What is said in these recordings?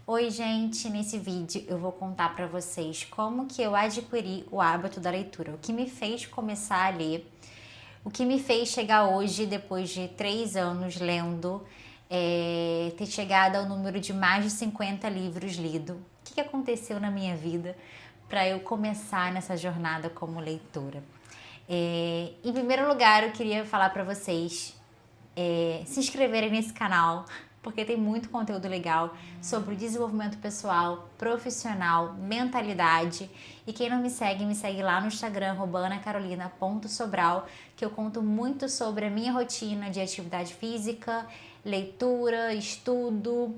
Oi, gente, nesse vídeo eu vou contar pra vocês como que eu adquiri o hábito da leitura, o que me fez começar a ler, o que me fez chegar hoje, depois de 3 anos lendo, ter chegado ao número de mais de 50 livros lidos. O que aconteceu na minha vida para eu começar nessa jornada como leitora? Em primeiro lugar, eu queria falar para vocês se inscreverem nesse canal, porque tem muito conteúdo legal sobre desenvolvimento pessoal, profissional, mentalidade. E quem não me segue lá no Instagram, @anacarolina.sobral, que eu conto muito sobre a minha rotina de atividade física, leitura, estudo,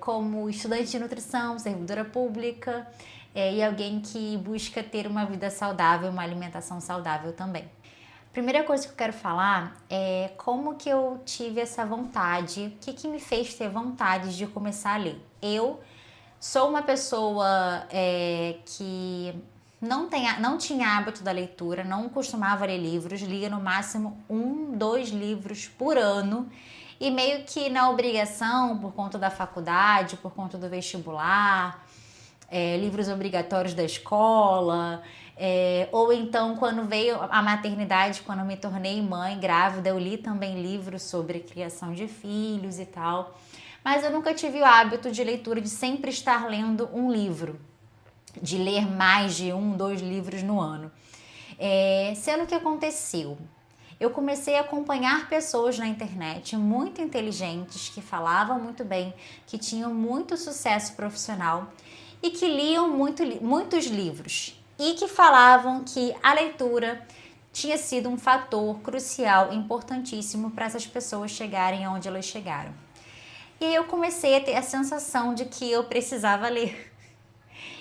como estudante de nutrição, servidora pública, e alguém que busca ter uma vida saudável, uma alimentação saudável também. Primeira coisa que eu quero falar é como que eu tive essa vontade, o que me fez ter vontade de começar a ler. Eu sou uma pessoa que não tinha hábito da leitura, não costumava ler livros, lia no máximo 2 livros por ano, e meio que na obrigação, por conta da faculdade, por conta do vestibular, livros obrigatórios da escola, ou então quando veio a maternidade, quando eu me tornei mãe, grávida, eu li também livros sobre criação de filhos e tal. Mas eu nunca tive o hábito de leitura, de sempre estar lendo um livro, de ler mais de 2 livros no ano. Sendo que aconteceu, eu comecei a acompanhar pessoas na internet muito inteligentes, que falavam muito bem, que tinham muito sucesso profissional e que liam muitos livros e que falavam que a leitura tinha sido um fator crucial, importantíssimo para essas pessoas chegarem aonde elas chegaram. E aí eu comecei a ter a sensação de que eu precisava ler.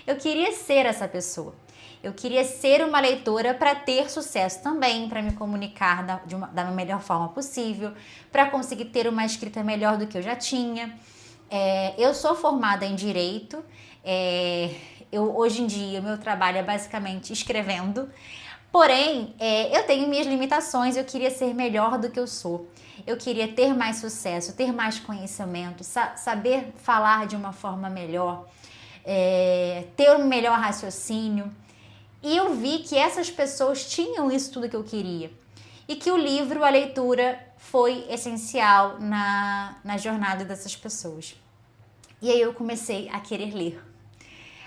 Eu queria ser essa pessoa. Eu queria ser uma leitora para ter sucesso também, para me comunicar da melhor forma possível, para conseguir ter uma escrita melhor do que eu já tinha. Eu sou formada em Direito. Hoje em dia, o meu trabalho é basicamente escrevendo. Porém, eu tenho minhas limitações, eu queria ser melhor do que eu sou. Eu queria ter mais sucesso, ter mais conhecimento, saber falar de uma forma melhor, ter um melhor raciocínio. E eu vi que essas pessoas tinham isso tudo que eu queria. E que o livro, a leitura, foi essencial na jornada dessas pessoas. E aí eu comecei a querer ler,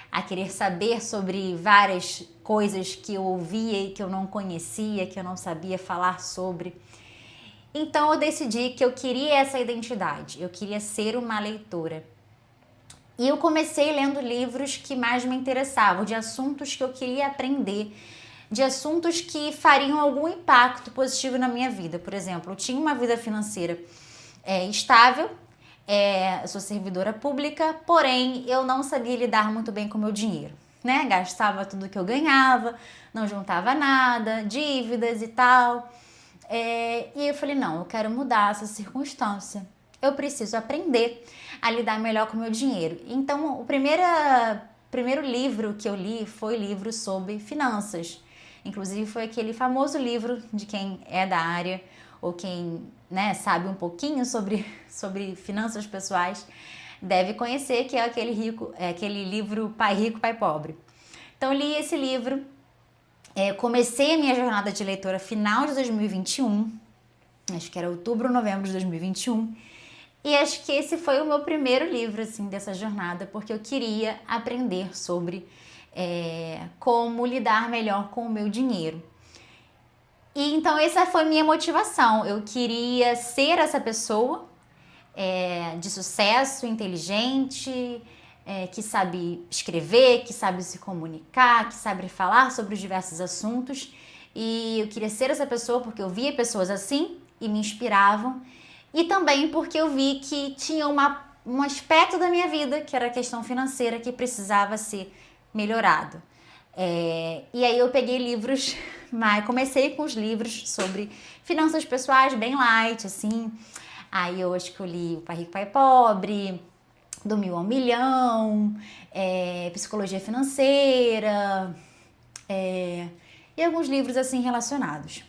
a querer saber sobre várias coisas que eu ouvia e que eu não conhecia, que eu não sabia falar sobre. Então eu decidi que eu queria essa identidade, eu queria ser uma leitora. E eu comecei lendo livros que mais me interessavam, de assuntos que eu queria aprender, de assuntos que fariam algum impacto positivo na minha vida. Por exemplo, eu tinha uma vida financeira estável, eu sou servidora pública, porém eu não sabia lidar muito bem com o meu dinheiro, né? Gastava tudo que eu ganhava, não juntava nada, dívidas e tal. E eu falei, não, eu quero mudar essa circunstância. Eu preciso aprender a lidar melhor com o meu dinheiro. Então, o primeiro livro que eu li foi livro sobre finanças. Inclusive, foi aquele famoso livro de quem é da área ou quem, né, sabe um pouquinho sobre finanças pessoais, deve conhecer, que é aquele livro Pai Rico, Pai Pobre. Então, eu li esse livro, comecei a minha jornada de leitora final de 2021, acho que era outubro, novembro de 2021, e acho que esse foi o meu primeiro livro, assim, dessa jornada, porque eu queria aprender sobre como lidar melhor com o meu dinheiro. E então essa foi minha motivação. Eu queria ser essa pessoa de sucesso, inteligente, que sabe escrever, que sabe se comunicar, que sabe falar sobre os diversos assuntos. E eu queria ser essa pessoa porque eu via pessoas assim e me inspiravam. E também porque eu vi que tinha um aspecto da minha vida, que era a questão financeira, que precisava ser melhorado. E aí eu peguei livros, mas comecei com os livros sobre finanças pessoais, bem light, assim. Aí eu acho que eu li o Pai Rico, Pai Pobre, do 1000 ao 1.000.000, Psicologia Financeira, e alguns livros assim relacionados.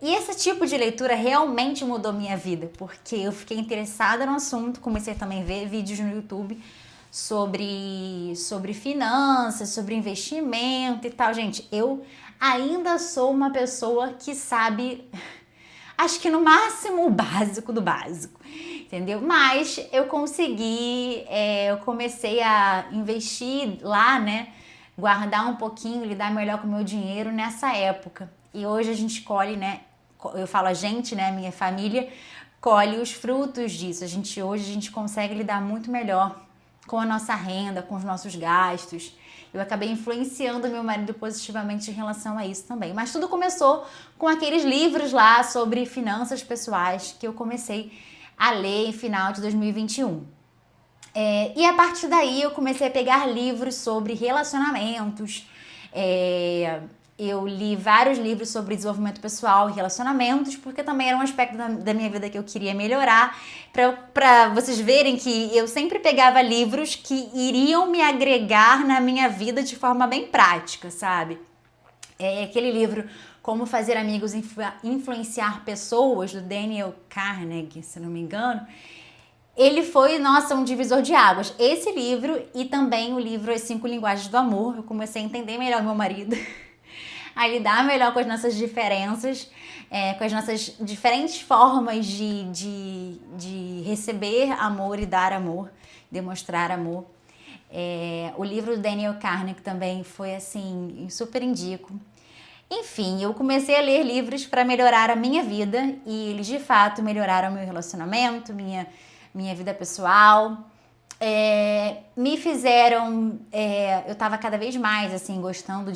E esse tipo de leitura realmente mudou minha vida, porque eu fiquei interessada no assunto, comecei também a ver vídeos no YouTube sobre finanças, sobre investimento e tal. Gente, eu ainda sou uma pessoa que sabe, acho que no máximo o básico do básico, entendeu? Mas eu consegui, eu comecei a investir lá, né? Guardar um pouquinho, lidar melhor com o meu dinheiro nessa época. E hoje a gente colhe, né? Eu falo a gente, né? Minha família colhe os frutos disso. Hoje a gente consegue lidar muito melhor com a nossa renda, com os nossos gastos. Eu acabei influenciando meu marido positivamente em relação a isso também. Mas tudo começou com aqueles livros lá sobre finanças pessoais que eu comecei a ler em final de 2021. E a partir daí eu comecei a pegar livros sobre relacionamentos. Eu li vários livros sobre desenvolvimento pessoal e relacionamentos, porque também era um aspecto da minha vida que eu queria melhorar. Para vocês verem que eu sempre pegava livros que iriam me agregar na minha vida de forma bem prática, sabe? Aquele livro Como Fazer Amigos Influenciar Pessoas, do Daniel Carnegie, se não me engano. Ele foi, nossa, um divisor de águas. Esse livro e também o livro As 5 Linguagens do Amor. Eu comecei a entender melhor meu marido, a lidar melhor com as nossas diferenças, com as nossas diferentes formas de receber amor e dar amor, demonstrar amor. O livro do Daniel Carnegie também foi assim, super indico. Enfim, eu comecei a ler livros para melhorar a minha vida e eles de fato melhoraram meu relacionamento, minha vida pessoal. Me fizeram, eu estava cada vez mais assim gostando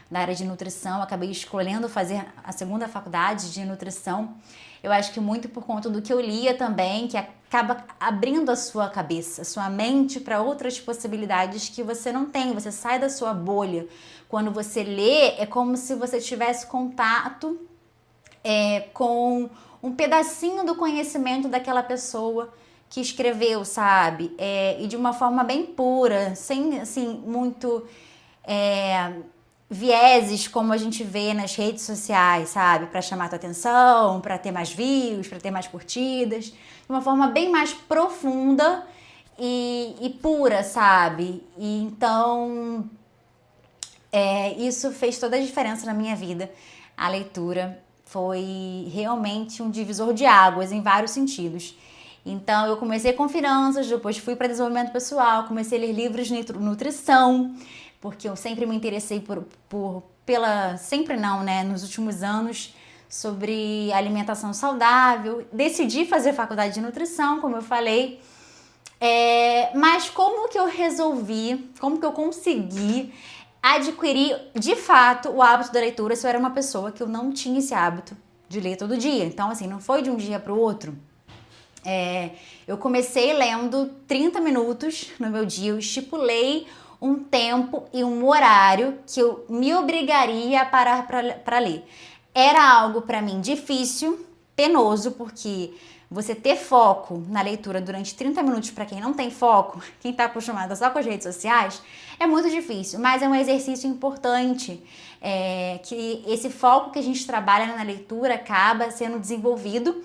da área de nutrição, acabei escolhendo fazer a segunda faculdade de nutrição. Eu acho que muito por conta do que eu lia também, que acaba abrindo a sua cabeça, a sua mente para outras possibilidades que você não tem, você sai da sua bolha. Quando você lê, é como se você tivesse contato com um pedacinho do conhecimento daquela pessoa que escreveu, sabe? E de uma forma bem pura, sem, assim, muito vieses como a gente vê nas redes sociais, sabe? Para chamar a tua atenção, para ter mais views, para ter mais curtidas. De uma forma bem mais profunda e pura, sabe? E então, isso fez toda a diferença na minha vida. A leitura foi realmente um divisor de águas em vários sentidos. Então, eu comecei com finanças, depois fui para desenvolvimento pessoal, comecei a ler livros de nutrição, porque eu sempre me interessei sempre não, né, nos últimos anos, sobre alimentação saudável. Decidi fazer faculdade de nutrição, como eu falei, mas como que eu consegui adquirir, de fato, o hábito da leitura se eu era uma pessoa que eu não tinha esse hábito de ler todo dia? Então, assim, não foi de um dia para o outro. Eu comecei lendo 30 minutos no meu dia, eu estipulei um tempo e um horário que eu me obrigaria a parar para ler. Era algo para mim difícil, penoso, porque você ter foco na leitura durante 30 minutos para quem não tem foco, quem está acostumado só com as redes sociais, é muito difícil, mas é um exercício importante, que esse foco que a gente trabalha na leitura acaba sendo desenvolvido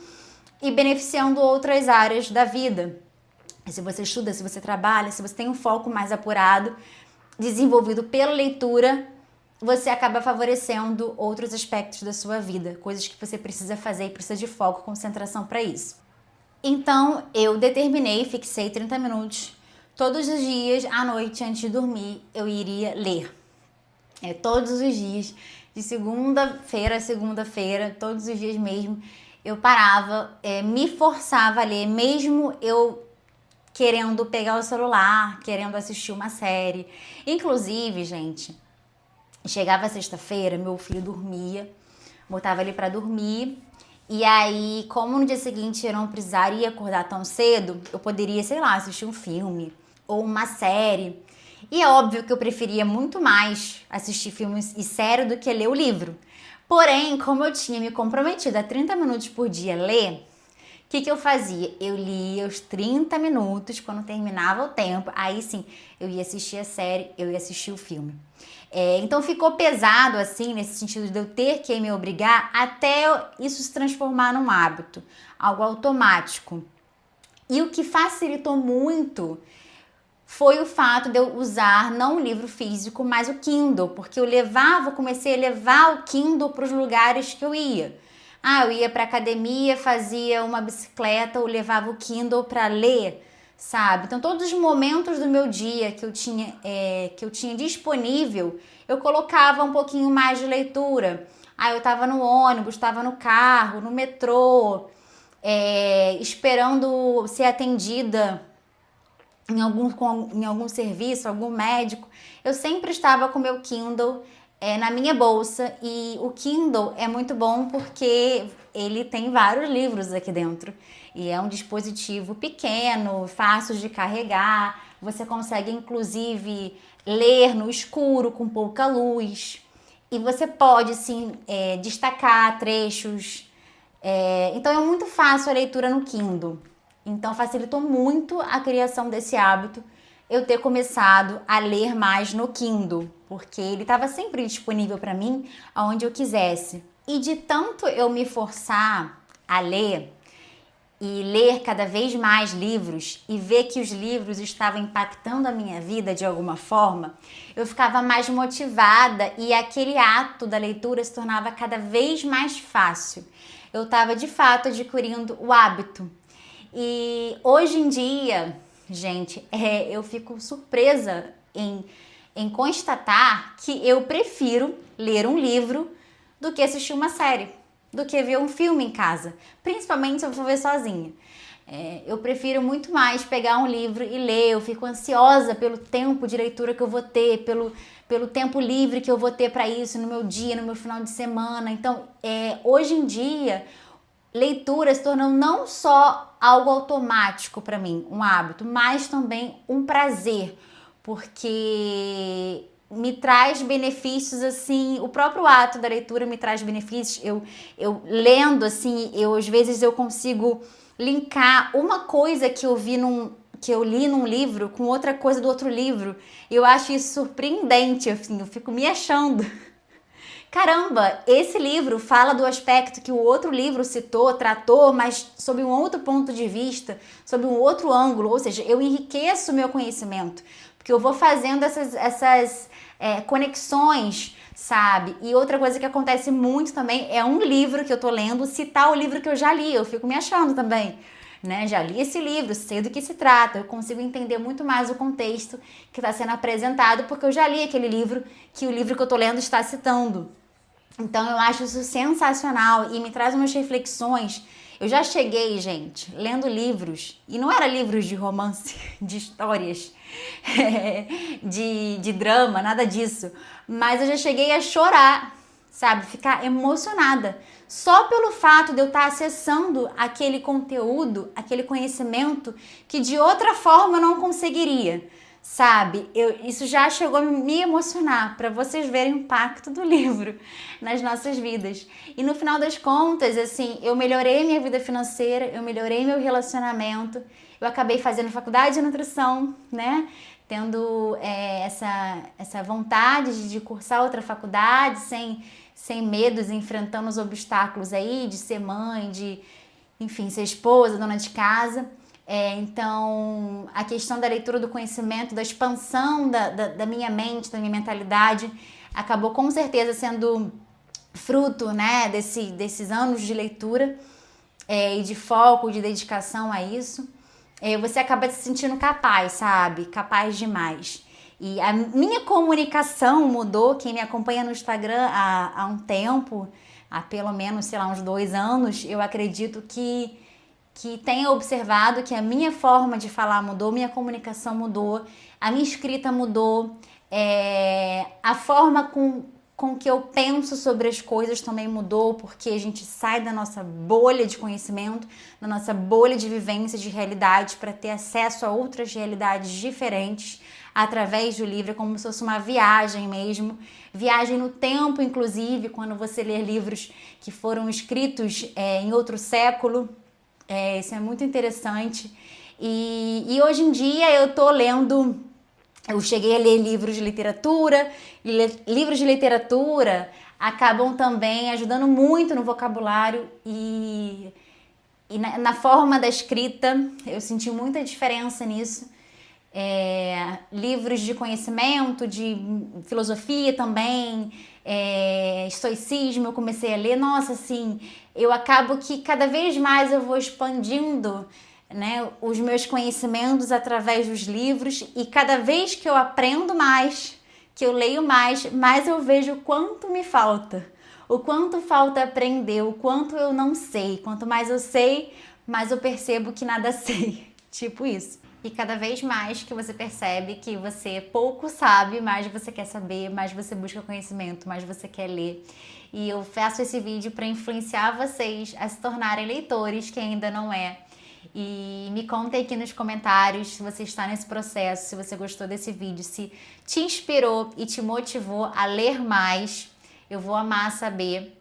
e beneficiando outras áreas da vida. Se você estuda, se você trabalha, se você tem um foco mais apurado, desenvolvido pela leitura, você acaba favorecendo outros aspectos da sua vida, coisas que você precisa fazer e precisa de foco, concentração para isso. Então, eu fixei 30 minutos, todos os dias, à noite, antes de dormir, eu iria ler. Todos os dias, de segunda-feira a segunda-feira, todos os dias mesmo, eu parava, me forçava a ler, mesmo eu querendo pegar o celular, querendo assistir uma série. Inclusive, gente, chegava sexta-feira, meu filho dormia, botava ele pra dormir, e aí, como no dia seguinte eu não precisaria acordar tão cedo, eu poderia, sei lá, assistir um filme ou uma série. E é óbvio que eu preferia muito mais assistir filmes e série do que ler o livro. Porém, como eu tinha me comprometido a 30 minutos por dia ler, o que eu fazia? Eu lia os 30 minutos, quando terminava o tempo, aí sim, eu ia assistir a série, eu ia assistir o filme. Então ficou pesado, assim, nesse sentido de eu ter que me obrigar, até isso se transformar num hábito, algo automático. E o que facilitou muito foi o fato de eu usar não o livro físico, mas o Kindle, porque comecei a levar o Kindle para os lugares que eu ia. Eu ia para academia, fazia uma bicicleta ou levava o Kindle para ler, sabe? Então todos os momentos do meu dia que eu tinha disponível, eu colocava um pouquinho mais de leitura. Eu estava no ônibus, estava no carro, no metrô, esperando ser atendida em algum serviço, algum médico, eu sempre estava com o meu Kindle na minha bolsa, e o Kindle é muito bom porque ele tem vários livros aqui dentro e é um dispositivo pequeno, fácil de carregar, você consegue inclusive ler no escuro com pouca luz e você pode sim destacar trechos, então é muito fácil a leitura no Kindle. Então facilitou muito a criação desse hábito, eu ter começado a ler mais no Kindle, porque ele estava sempre disponível para mim aonde eu quisesse. E de tanto eu me forçar a ler e ler cada vez mais livros e ver que os livros estavam impactando a minha vida de alguma forma, eu ficava mais motivada e aquele ato da leitura se tornava cada vez mais fácil. Eu estava de fato adquirindo o hábito. E hoje em dia, gente, eu fico surpresa em constatar que eu prefiro ler um livro do que assistir uma série, do que ver um filme em casa, principalmente se eu for ver sozinha. Eu prefiro muito mais pegar um livro e ler, eu fico ansiosa pelo tempo de leitura que eu vou ter, pelo tempo livre que eu vou ter para isso no meu dia, no meu final de semana. Então, hoje em dia, leitura se tornou não só algo automático para mim, um hábito, mas também um prazer, porque me traz benefícios, assim, o próprio ato da leitura me traz benefícios. Eu lendo, assim, às vezes eu consigo linkar uma coisa que eu li num livro com outra coisa do outro livro. Eu acho isso surpreendente, assim, eu fico me achando. Caramba, esse livro fala do aspecto que o outro livro citou, tratou, mas sob um outro ponto de vista, sob um outro ângulo, ou seja, eu enriqueço o meu conhecimento, porque eu vou fazendo essas conexões, sabe? E outra coisa que acontece muito também é um livro que eu tô lendo citar o livro que eu já li, eu fico me achando também, né? Já li esse livro, sei do que se trata, eu consigo entender muito mais o contexto que está sendo apresentado, porque eu já li aquele livro que o livro que eu tô lendo está citando. Então eu acho isso sensacional e me traz umas reflexões. Eu já cheguei, gente, lendo livros, e não era livros de romance, de histórias, de drama, nada disso, mas eu já cheguei a chorar, sabe, ficar emocionada, só pelo fato de eu estar acessando aquele conteúdo, aquele conhecimento que de outra forma eu não conseguiria. Sabe, isso já chegou a me emocionar, para vocês verem o impacto do livro nas nossas vidas. E no final das contas, assim, eu melhorei minha vida financeira, eu melhorei meu relacionamento, eu acabei fazendo faculdade de nutrição, né? Tendo essa vontade de cursar outra faculdade, sem medos, enfrentando os obstáculos aí, de ser mãe, enfim, ser esposa, dona de casa. Então, a questão da leitura do conhecimento, da expansão da minha mente, da minha mentalidade, acabou com certeza sendo fruto, né, desses anos de leitura e de foco, de dedicação a isso. Você acaba se sentindo capaz, sabe? Capaz demais. E a minha comunicação mudou. Quem me acompanha no Instagram há um tempo, há pelo menos, sei lá, uns 2 anos, eu acredito que tenha observado que a minha forma de falar mudou, minha comunicação mudou, a minha escrita mudou, a forma com que eu penso sobre as coisas também mudou, porque a gente sai da nossa bolha de conhecimento, da nossa bolha de vivência, de realidade, para ter acesso a outras realidades diferentes através do livro, como se fosse uma viagem mesmo, viagem no tempo, inclusive, quando você lê livros que foram escritos em outro século. Isso é muito interessante. E hoje em dia eu tô lendo, eu cheguei a ler livros de literatura, e livros de literatura acabam também ajudando muito no vocabulário e na forma da escrita. Eu senti muita diferença nisso. Livros de conhecimento, de filosofia também, estoicismo, eu comecei a ler. Nossa, assim, eu acabo que cada vez mais eu vou expandindo, né, os meus conhecimentos através dos livros, e cada vez que eu aprendo mais, que eu leio mais, mais eu vejo o quanto me falta. O quanto falta aprender, o quanto eu não sei. Quanto mais eu sei, mais eu percebo que nada sei. Tipo isso. E cada vez mais que você percebe que você pouco sabe, mais você quer saber, mais você busca conhecimento, mais você quer ler. E eu faço esse vídeo para influenciar vocês a se tornarem leitores, que ainda não é. E me contem aqui nos comentários se você está nesse processo, se você gostou desse vídeo, se te inspirou e te motivou a ler mais. Eu vou amar saber.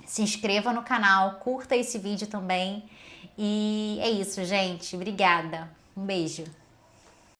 Se inscreva no canal, curta esse vídeo também. E é isso, gente. Obrigada. Um beijo.